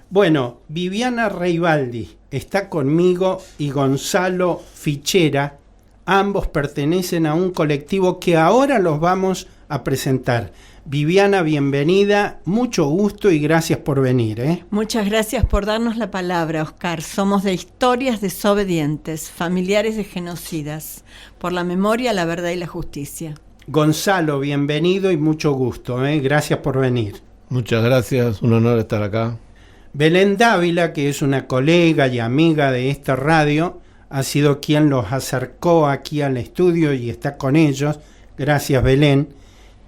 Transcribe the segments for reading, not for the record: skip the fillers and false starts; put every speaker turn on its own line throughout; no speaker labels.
Bueno, Viviana Reibaldi está conmigo y Gonzalo Fichera. Ambos pertenecen a un colectivo que ahora los vamos a presentar. Viviana, bienvenida, mucho gusto y gracias por venir.
Muchas gracias por darnos la palabra, Oscar. Somos de Historias Desobedientes, familiares de genocidas, por la memoria, la verdad y la justicia.
Gonzalo, bienvenido y mucho gusto. Gracias por venir.
Muchas gracias, un honor estar acá.
Belén Dávila, que es una colega y amiga de esta radio, ha sido quien los acercó aquí al estudio y está con ellos. Gracias, Belén.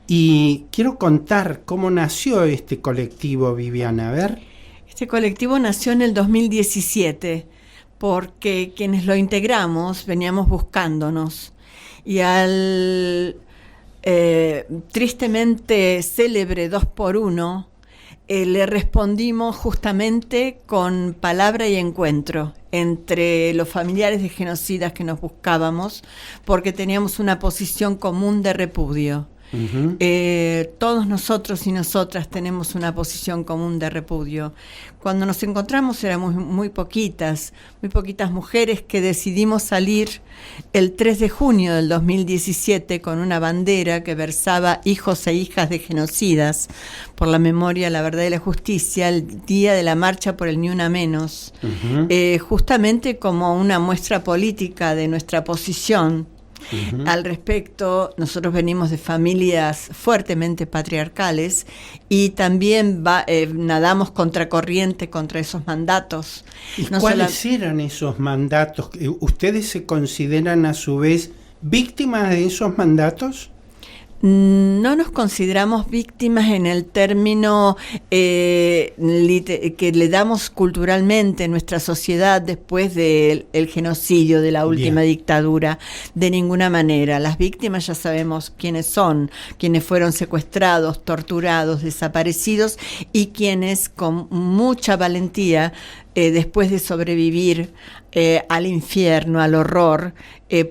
Y quiero contar cómo nació este colectivo, Viviana. A ver.
Este colectivo nació en el 2017 porque quienes lo integramos veníamos buscándonos. Y al tristemente célebre 2x1, le respondimos justamente con palabra y encuentro entre los familiares de genocidas que nos buscábamos, porque teníamos una posición común de repudio. Uh-huh. Todos nosotros y nosotras tenemos una posición común de repudio. Cuando nos encontramos éramos muy poquitas mujeres que decidimos salir el 3 de junio del 2017 con una bandera que versaba hijos e hijas de genocidas, por la memoria, la verdad y la justicia, el día de la marcha por el Ni Una Menos. Uh-huh. Justamente como una muestra política de nuestra posición. Uh-huh. Al respecto, nosotros venimos de familias fuertemente patriarcales y también nadamos contracorriente contra esos mandatos.
¿Y cuáles eran esos mandatos? ¿Ustedes se consideran a su vez víctimas de esos mandatos?
No nos consideramos víctimas en el término que le damos culturalmente en nuestra sociedad después del genocidio de la última dictadura, de ninguna manera. Las víctimas ya sabemos quiénes son, quienes fueron secuestrados, torturados, desaparecidos y quienes con mucha valentía después de sobrevivir al infierno, al horror,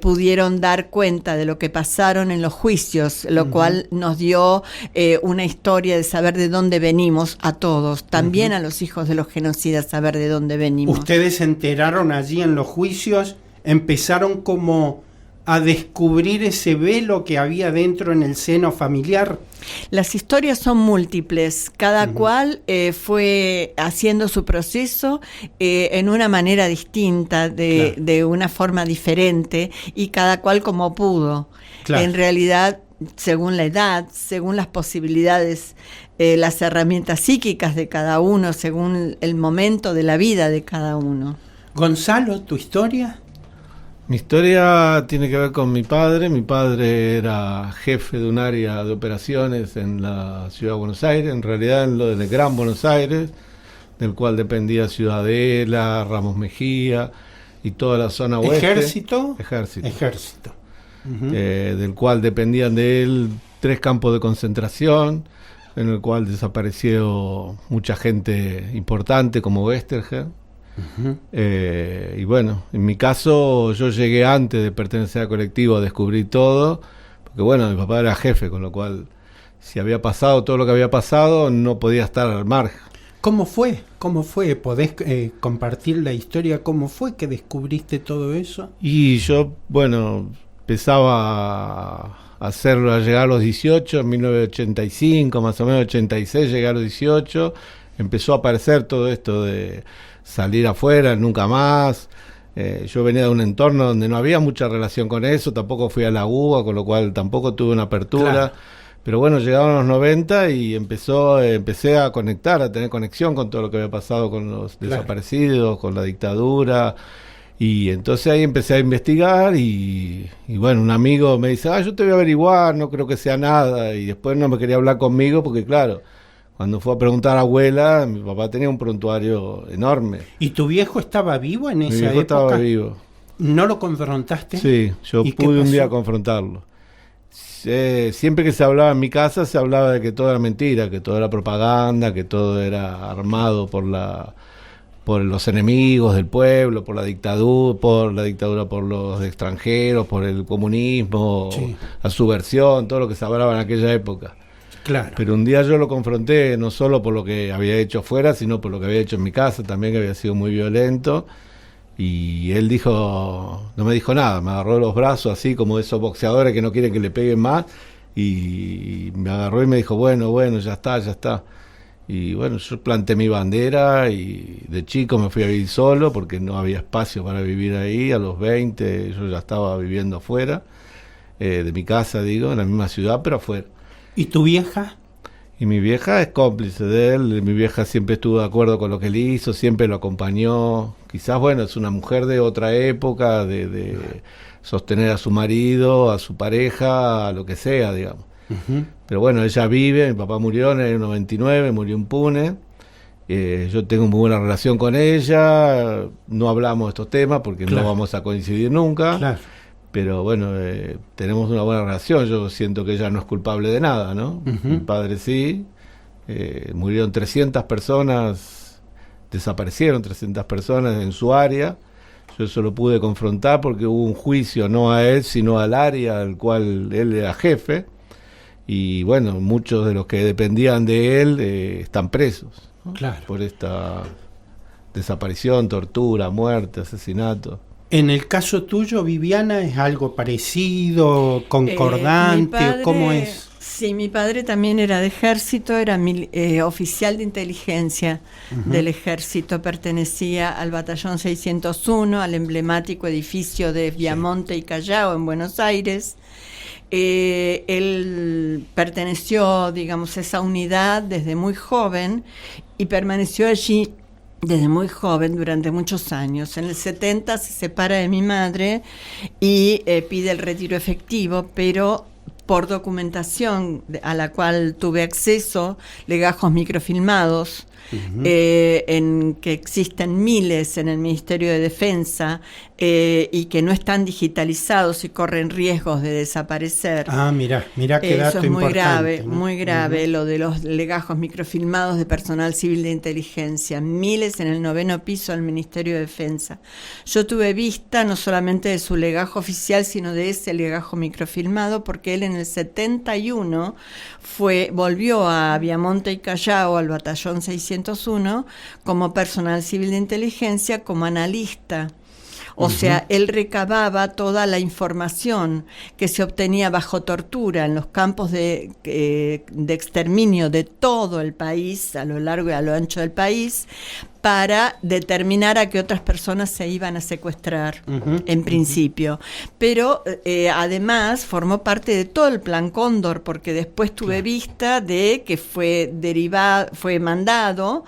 pudieron dar cuenta de lo que pasaron en los juicios, lo uh-huh. cual nos dio una historia de saber de dónde venimos a todos, también uh-huh. a los hijos de los genocidas, saber de dónde venimos.
Ustedes se enteraron allí en los juicios, empezaron como a descubrir ese velo que había dentro en el seno familiar.
Las historias son múltiples, cada uh-huh. cual fue haciendo su proceso en una manera distinta, de una forma diferente, y cada cual como pudo. Claro. En realidad, según la edad, según las posibilidades, las herramientas psíquicas de cada uno, según el momento de la vida de cada uno.
Gonzalo, ¿tu historia?
Mi historia tiene que ver con mi padre. Mi padre era jefe de un área de operaciones en la ciudad de Buenos Aires, en realidad en lo del Gran Buenos Aires, del cual dependía Ciudadela, Ramos Mejía y toda la zona oeste.
¿Ejército?
Ejército.
Uh-huh.
Del cual dependían de él 3 campos de concentración, en el cual desapareció mucha gente importante como Westerger. Uh-huh. Y bueno, en mi caso yo llegué antes de pertenecer al colectivo a descubrir todo, porque bueno, mi papá era jefe, con lo cual si había pasado todo lo que había pasado no podía estar al margen.
¿Cómo fue? ¿Podés compartir la historia? ¿Cómo fue que descubriste todo eso?
Y yo, bueno, empezaba a hacerlo a llegar a los 18, en 1985, más o menos 86, llegué a los 18, empezó a aparecer todo esto de salir afuera, nunca más. Yo venía de un entorno donde no había mucha relación con eso, tampoco fui a la UBA, con lo cual tampoco tuve una apertura. Claro. Pero bueno, llegaron los 90 y empecé a conectar, a tener conexión con todo lo que había pasado con los desaparecidos, con la dictadura. Y entonces ahí empecé a investigar y bueno, un amigo me dice, yo te voy a averiguar, no creo que sea nada. Y después no me quería hablar conmigo porque claro, cuando fue a preguntar a abuela, mi papá tenía un prontuario enorme.
¿Y tu viejo estaba vivo en esa época?
Mi viejo estaba vivo.
¿No lo confrontaste?
Sí, yo pude un día confrontarlo. Siempre que se hablaba en mi casa, se hablaba de que todo era mentira, que todo era propaganda, que todo era armado por los enemigos del pueblo, por la dictadura, por los extranjeros, por el comunismo, sí. La subversión, todo lo que se hablaba en aquella época.
Claro.
Pero un día yo lo confronté, no solo por lo que había hecho afuera, sino por lo que había hecho en mi casa también, que había sido muy violento. Y él no me dijo nada, me agarró los brazos así como esos boxeadores que no quieren que le peguen más, y me agarró y me dijo, bueno, ya está. Y bueno, yo planté mi bandera y de chico me fui a vivir solo porque no había espacio para vivir ahí. A los 20 yo ya estaba viviendo afuera, de mi casa, digo, en la misma ciudad, pero afuera.
¿Y tu vieja?
Y mi vieja es cómplice de él, mi vieja siempre estuvo de acuerdo con lo que él hizo, siempre lo acompañó. Quizás, bueno, es una mujer de otra época, de sostener a su marido, a su pareja, a lo que sea, digamos. Uh-huh. Pero bueno, ella vive, mi papá murió en el 99, murió en Pune. Yo tengo muy buena relación con ella, no hablamos de estos temas porque no vamos a coincidir nunca. Claro. Pero bueno, tenemos una buena relación. Yo siento que ella no es culpable de nada, ¿no? Uh-huh. Mi padre sí. Murieron 300 personas, desaparecieron 300 personas en su área. Yo eso lo pude confrontar porque hubo un juicio, no a él, sino al área al cual él era jefe. Y bueno, muchos de los que dependían de él están presos, ¿no? Claro. Por esta desaparición, tortura, muerte, asesinato.
En el caso tuyo, Viviana, ¿es algo parecido, concordante? ¿Cómo es?
Sí, mi padre también era de ejército, era oficial de inteligencia uh-huh. del ejército, pertenecía al batallón 601, al emblemático edificio de Viamonte y Callao en Buenos Aires. Él perteneció, digamos, a esa unidad desde muy joven y permaneció allí desde muy joven, durante muchos años. En el 70 se separa de mi madre y pide el retiro efectivo, pero por documentación a la cual tuve acceso, legajos microfilmados, uh-huh. En que existen miles en el Ministerio de Defensa y que no están digitalizados y corren riesgos de desaparecer.
Ah, mira qué dato importante.
Eso es muy grave, uh-huh. Lo de los legajos microfilmados de personal civil de inteligencia, miles en el 9º piso del Ministerio de Defensa. Yo tuve vista no solamente de su legajo oficial, sino de ese legajo microfilmado, porque él en el 71 volvió a Viamonte y Callao, al batallón 601, como personal civil de inteligencia, como analista. O uh-huh. sea, él recababa toda la información que se obtenía bajo tortura en los campos de exterminio de todo el país, a lo largo y a lo ancho del país, para determinar a qué otras personas se iban a secuestrar, uh-huh, en principio. Uh-huh. Pero además formó parte de todo el Plan Cóndor, porque después tuve vista de que fue mandado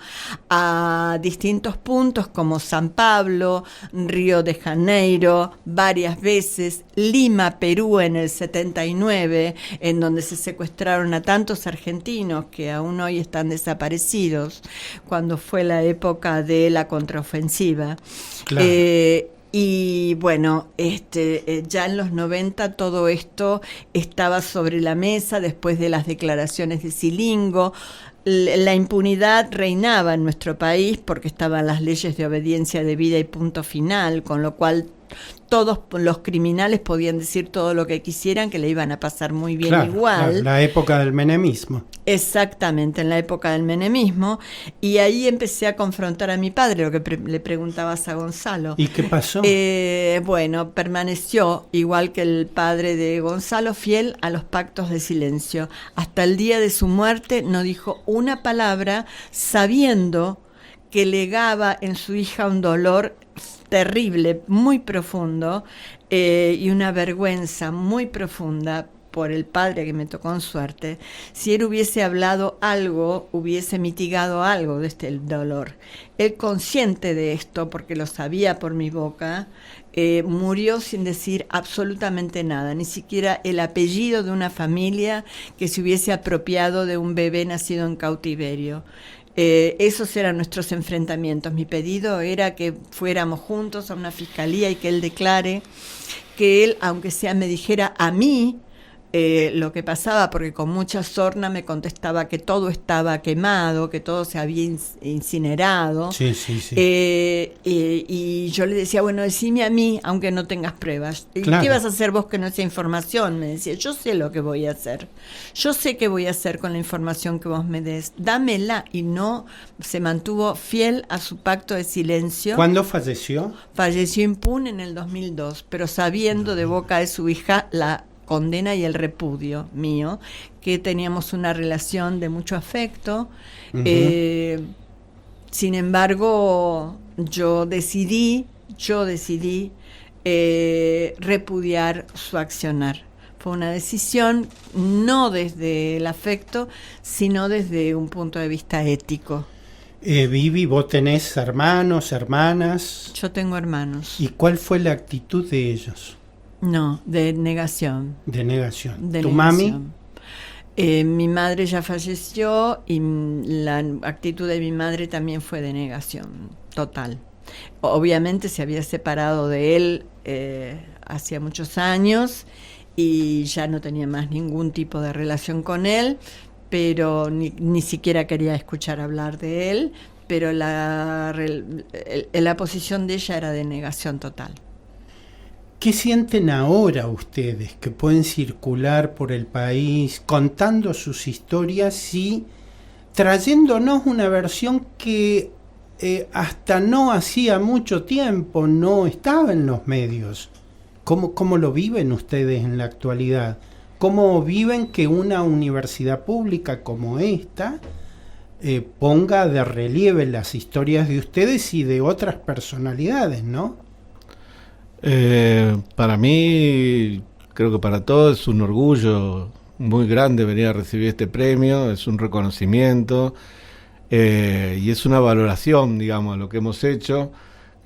a distintos puntos como San Pablo, Río de Janeiro, varias veces, Lima, Perú en el 79, en donde se secuestraron a tantos argentinos que aún hoy están desaparecidos, cuando fue la época de la contraofensiva. Claro. Y bueno, ya en los 90 todo esto estaba sobre la mesa después de las declaraciones de Silingo. La impunidad reinaba en nuestro país porque estaban las leyes de obediencia debida y punto final, con lo cual todos los criminales podían decir todo lo que quisieran, que le iban a pasar muy bien, claro, igual. Claro,
la época del menemismo.
Exactamente, en la época del menemismo. Y ahí empecé a confrontar a mi padre, lo que le preguntabas a Gonzalo.
¿Y qué pasó?
Bueno, permaneció, igual que el padre de Gonzalo, fiel a los pactos de silencio. Hasta el día de su muerte no dijo una palabra, sabiendo que legaba en su hija un dolor terrible, muy profundo, y una vergüenza muy profunda por el padre que me tocó en suerte. Si él hubiese hablado algo, hubiese mitigado algo de este dolor. Él, consciente de esto, porque lo sabía por mi boca, murió sin decir absolutamente nada, ni siquiera el apellido de una familia que se hubiese apropiado de un bebé nacido en cautiverio. Esos eran nuestros enfrentamientos. Mi pedido era que fuéramos juntos a una fiscalía y que él declare, que él, aunque sea, me dijera a mí lo que pasaba, porque con mucha sorna me contestaba que todo estaba quemado, que todo se había incinerado.
Sí, sí, sí.
Y yo le decía, bueno, decime a mí, aunque no tengas pruebas. ¿Y
Claro.
qué vas a hacer vos que no sea información? Me decía, yo sé lo que voy a hacer. Yo sé qué voy a hacer con la información que vos me des. Dámela. Y no se mantuvo fiel a su pacto de silencio.
¿Cuándo falleció?
Falleció impune en el 2002, pero sabiendo de boca de su hija la condena y el repudio mío, que teníamos una relación de mucho afecto.
Ujú.
Sin embargo, yo decidí repudiar su accionar. Fue una decisión no desde el afecto, sino desde un punto de vista ético.
Vivi, vos tenés hermanos, hermanas.
Yo tengo hermanos.
¿Y cuál fue la actitud de ellos?
No, de negación.
De negación.
De
¿Tu
negación.
mami?
Mi madre ya falleció y la actitud de mi madre también fue de negación total. Obviamente se había separado de él hacía muchos años y ya no tenía más ningún tipo de relación con él, pero ni siquiera quería escuchar hablar de él, pero la posición de ella era de negación total.
¿Qué sienten ahora ustedes que pueden circular por el país contando sus historias y trayéndonos una versión que hasta no hacía mucho tiempo no estaba en los medios? ¿Cómo lo viven ustedes en la actualidad? ¿Cómo viven que una universidad pública como esta ponga de relieve las historias de ustedes y de otras personalidades, ¿no?
Para mí, creo que para todos es un orgullo muy grande venir a recibir este premio, es un reconocimiento y es una valoración, digamos, de lo que hemos hecho,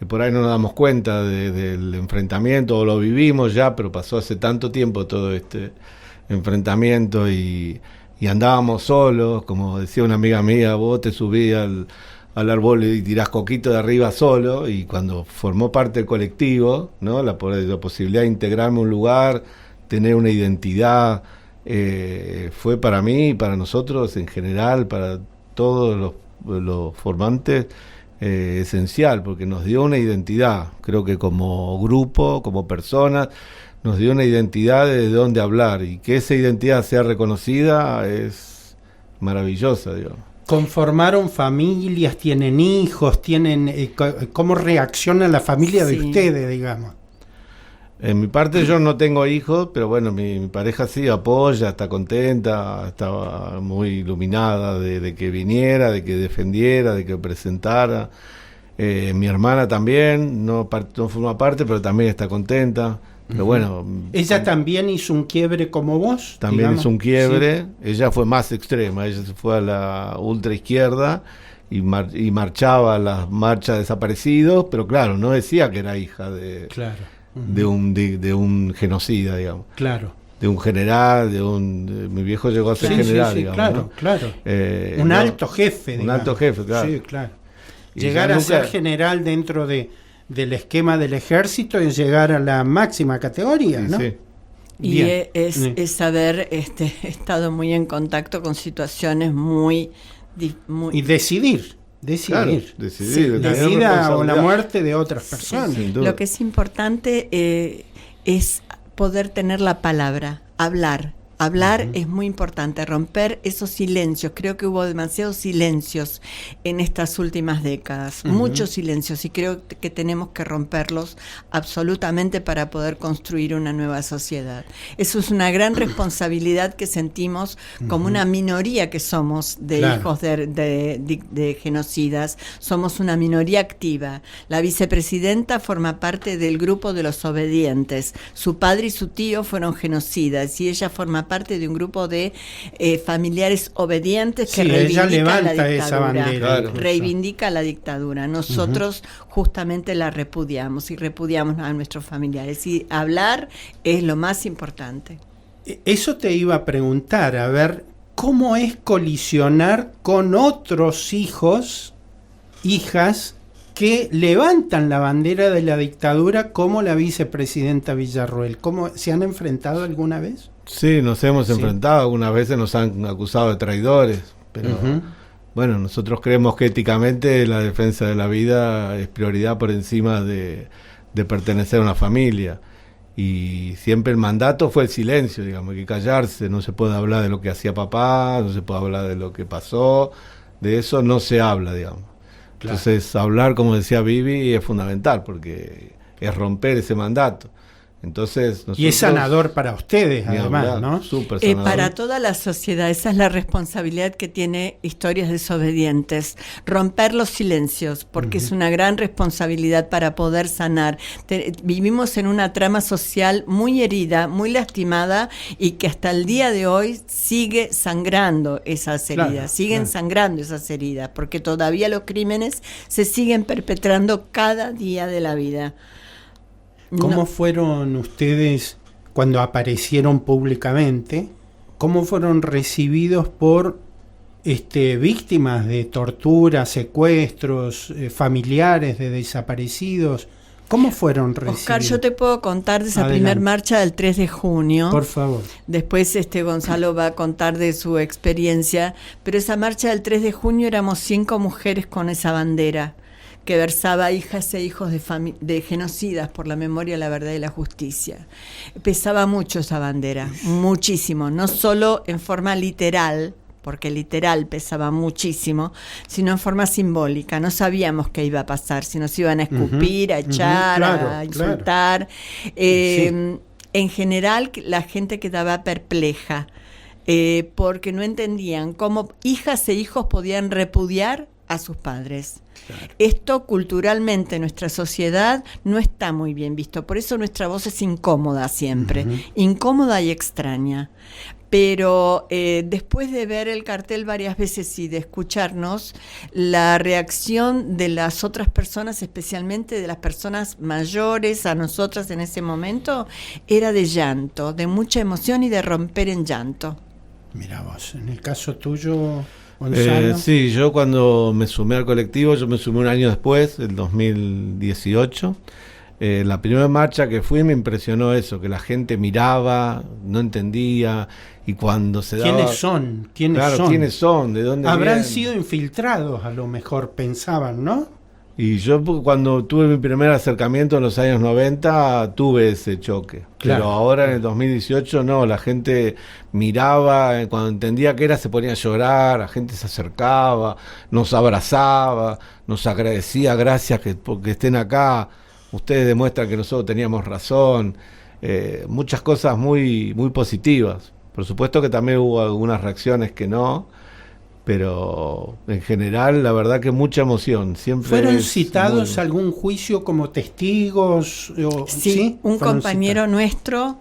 que por ahí no nos damos cuenta del enfrentamiento, o lo vivimos ya, pero pasó hace tanto tiempo todo este enfrentamiento y andábamos solos, como decía una amiga mía, vos te subís al árbol y tirás coquito de arriba solo, y cuando formó parte del colectivo, ¿no? La posibilidad de integrarme a un lugar, tener una identidad, fue para mí y para nosotros en general, para todos los formantes, esencial, porque nos dio una identidad, creo que como grupo, como personas, nos dio una identidad de dónde hablar, y que esa identidad sea reconocida es maravillosa, digamos.
¿Conformaron familias, tienen hijos, cómo reacciona la familia de ustedes, digamos?
En mi parte yo no tengo hijos, pero bueno, mi pareja sí apoya, está contenta, estaba muy iluminada de que viniera, de que defendiera, de que presentara. Mi hermana también, no forma parte, pero también está contenta. Pero bueno,
ella también hizo un quiebre como vos.
También
digamos.
hizo un quiebre.
Sí.
Ella fue más extrema, ella se fue a la ultra izquierda y marchaba a las marchas de desaparecidos, pero claro, no decía que era hija de un genocida, digamos.
Claro.
De un general, mi viejo llegó a ser general, digamos.
Claro,
¿no?
claro. Un alto jefe, digamos.
Un alto jefe, claro.
Sí, claro.
Y
llegar a ser general dentro del esquema del ejército es llegar a la máxima categoría, ¿no?
Sí.
Y es haber estado muy en contacto con situaciones muy...
Y decidir.
Claro, decidir
la vida o la muerte de otras personas.
Sí. Lo que es importante es poder tener la palabra, hablar. Hablar es muy importante, romper esos silencios. Creo que hubo demasiados silencios en estas últimas décadas, muchos silencios, y creo que tenemos que romperlos absolutamente para poder construir una nueva sociedad. Eso es una gran responsabilidad que sentimos como una minoría que somos de hijos de genocidas. Somos una minoría activa. La vicepresidenta forma parte del grupo de los obedientes. Su padre y su tío fueron genocidas y ella forma parte de un grupo de familiares obedientes que reivindica la dictadura.
Esa bandera,
reivindica la dictadura. Nosotros justamente la repudiamos y repudiamos a nuestros familiares. Y hablar es lo más importante.
Eso te iba a preguntar, a ver, ¿cómo es colisionar con otros hijos, hijas, que levantan la bandera de la dictadura como la vicepresidenta Villarroel? ¿Cómo se han enfrentado alguna vez?
Sí, nos hemos
Sí.
enfrentado, algunas veces nos han acusado de traidores, pero bueno, nosotros creemos que éticamente la defensa de la vida es prioridad por encima de pertenecer a una familia. Y siempre el mandato fue el silencio, digamos, hay que callarse, no se puede hablar de lo que hacía papá, no se puede hablar de lo que pasó, de eso no se habla, digamos.
Claro.
Entonces, hablar, como decía Vivi, es fundamental, porque es romper ese mandato. Entonces,
Y es
nosotros,
sanador para ustedes,
ni
además,
hablar,
¿no?
súper sanador.
Para toda la sociedad, esa es la responsabilidad que tiene Historias Desobedientes, romper los silencios, porque es una gran responsabilidad para poder sanar. Vivimos en una trama social muy herida, muy lastimada, y que hasta el día de hoy sigue sangrando esas heridas,
Claro,
siguen
claro.
sangrando esas heridas, porque todavía los crímenes se siguen perpetrando cada día de la vida.
¿Cómo
No.
fueron ustedes cuando aparecieron públicamente? ¿Cómo fueron recibidos por víctimas de torturas, secuestros, familiares de desaparecidos? ¿Cómo fueron recibidos?
Oscar, yo te puedo contar de esa
Adelante.
primer marcha del 3 de junio.
Por favor.
Después Gonzalo va a contar de su experiencia, pero esa marcha del 3 de junio éramos 5 mujeres con esa bandera que versaba hijas e hijos de genocidas por la memoria, la verdad y la justicia. Pesaba mucho esa bandera, muchísimo, no solo en forma literal, porque literal pesaba muchísimo, sino en forma simbólica. No sabíamos qué iba a pasar, si nos iban a escupir, a echar,
claro,
a insultar.
Sí.
En general, la gente quedaba perpleja, porque no entendían cómo hijas e hijos podían repudiar a sus padres. Claro. Esto culturalmente en nuestra sociedad no está muy bien visto, por eso nuestra voz es incómoda siempre, incómoda y extraña. Pero después de ver el cartel varias veces y de escucharnos, la reacción de las otras personas, especialmente de las personas mayores a nosotras en ese momento, era de llanto, de mucha emoción y de romper en llanto.
Mira vos, en el caso tuyo, Gonzalo.
Sí, yo cuando me sumé al colectivo, yo me sumé un año después, el 2018. La primera marcha que fui me impresionó eso, que la gente miraba, no entendía, y cuando se daba...
¿Quiénes son?
¿Quiénes son? ¿De dónde
Habrán
vienen?
sido infiltrados, a lo mejor pensaban, ¿no?
Y yo cuando tuve mi primer acercamiento en los años 90 tuve ese choque.
Claro.
Pero ahora en el 2018 no, la gente miraba, cuando entendía que era se ponía a llorar, la gente se acercaba, nos abrazaba, nos agradecía, gracias porque estén acá, ustedes demuestran que nosotros teníamos razón, muchas cosas muy, muy positivas. Por supuesto que también hubo algunas reacciones que no, pero en general la verdad que mucha emoción. Siempre
¿Fueron
es
citados
muy...
a algún juicio como testigos?
Sí, un compañero nuestro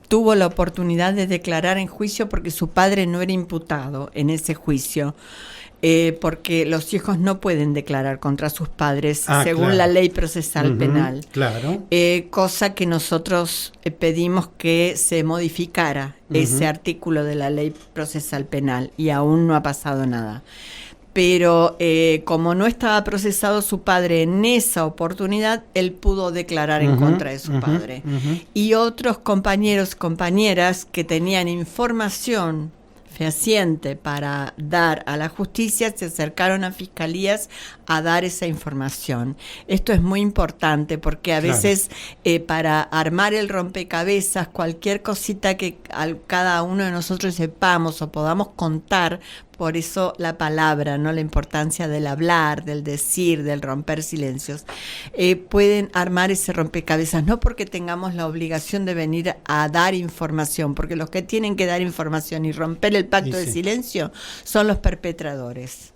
tuvo la oportunidad de declarar en juicio porque su padre no era imputado en ese juicio. Porque los hijos no pueden declarar contra sus padres según
claro.
la ley procesal penal.
Claro.
Cosa que nosotros pedimos que se modificara ese artículo de la ley procesal penal y aún no ha pasado nada. Pero como no estaba procesado su padre en esa oportunidad, él pudo declarar en contra de su padre. Y otros compañeras que tenían información fehaciente para dar a la justicia se acercaron a fiscalías a dar esa información. Esto es muy importante porque a veces para armar el rompecabezas, cualquier cosita que cada uno de nosotros sepamos o podamos contar, por eso la palabra, ¿no? La importancia del hablar, del decir, del romper silencios. Pueden armar ese rompecabezas, no porque tengamos la obligación de venir a dar información, porque los que tienen que dar información y romper el pacto de silencio son los perpetradores.